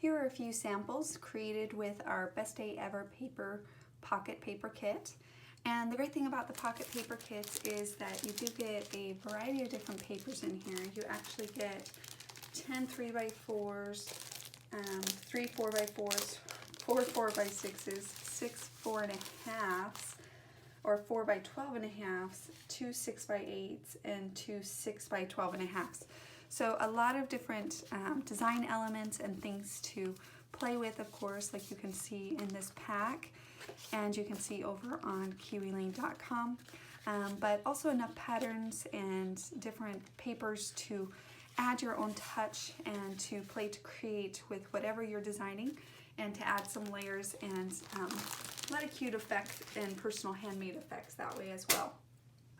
Here are a few samples created with our Best Day Ever paper pocket paper kit. And the great thing about the pocket paper kits is that you do get a variety of different papers in here. You actually get 10 3x4s, 3 4x4s, 4 4x6s, 6 4.5s, or 4x12.5s, 2 6x8s, and 2 6x12.5s. So a lot of different design elements and things to play with, of course, like you can see in this pack and you can see over on kiwilane.com, but also enough patterns and different papers to add your own touch and to play to create with whatever you're designing, and to add some layers and a lot of cute effects and personal handmade effects that way as well.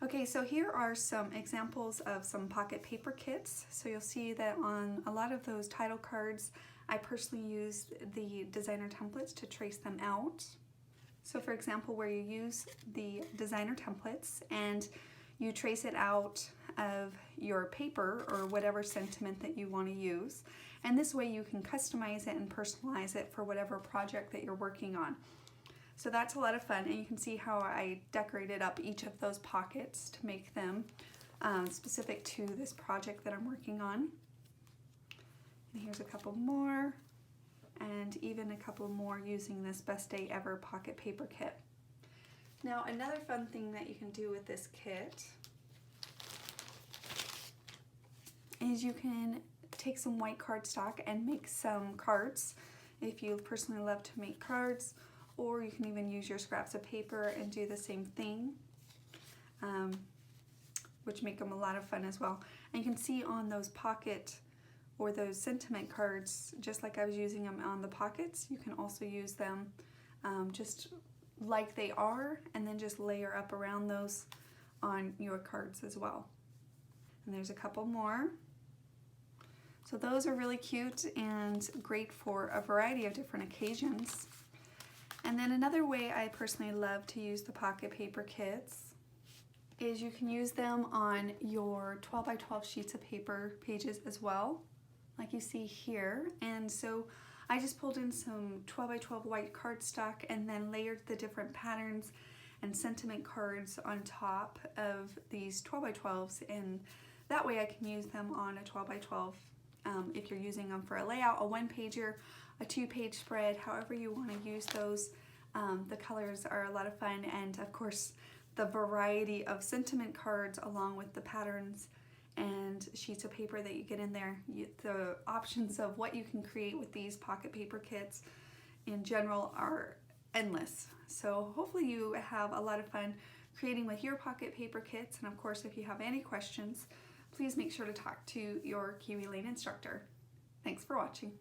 Okay, so here are some examples of some pocket paper kits. So you'll see that on a lot of those title cards, I personally use the designer templates to trace them out. So for example, where you use the designer templates and you trace it out of your paper or whatever sentiment that you want to use. And this way you can customize it and personalize it for whatever project that you're working on. So that's a lot of fun, and you can see how I decorated up each of those pockets to make them specific to this project that I'm working on. And here's a couple more, and even a couple more using this Best Day Ever pocket paper kit. Now another fun thing that you can do with this kit is you can take some white cardstock and make some cards if you personally love to make cards, or you can even use your scraps of paper and do the same thing, which make them a lot of fun as well. And you can see on those pocket or those sentiment cards, just like I was using them on the pockets, you can also use them just like they are, and then just layer up around those on your cards as well. And there's a couple more. So those are really cute and great for a variety of different occasions. And then another way I personally love to use the pocket paper kits is you can use them on your 12x12 sheets of paper pages as well, like you see here. And so I just pulled in some 12x12 white cardstock and then layered the different patterns and sentiment cards on top of these 12x12s, and that way I can use them on a 12x12 if you're using them for a layout, a one-pager, a two-page spread, however you want to use those. The colors are a lot of fun, and of course the variety of sentiment cards along with the patterns and sheets of paper that you get in there, the options of what you can create with these pocket paper kits in general are endless. So hopefully you have a lot of fun creating with your pocket paper kits, and of course if you have any questions, please make sure to talk to your Kiwi Lane instructor. Thanks for watching.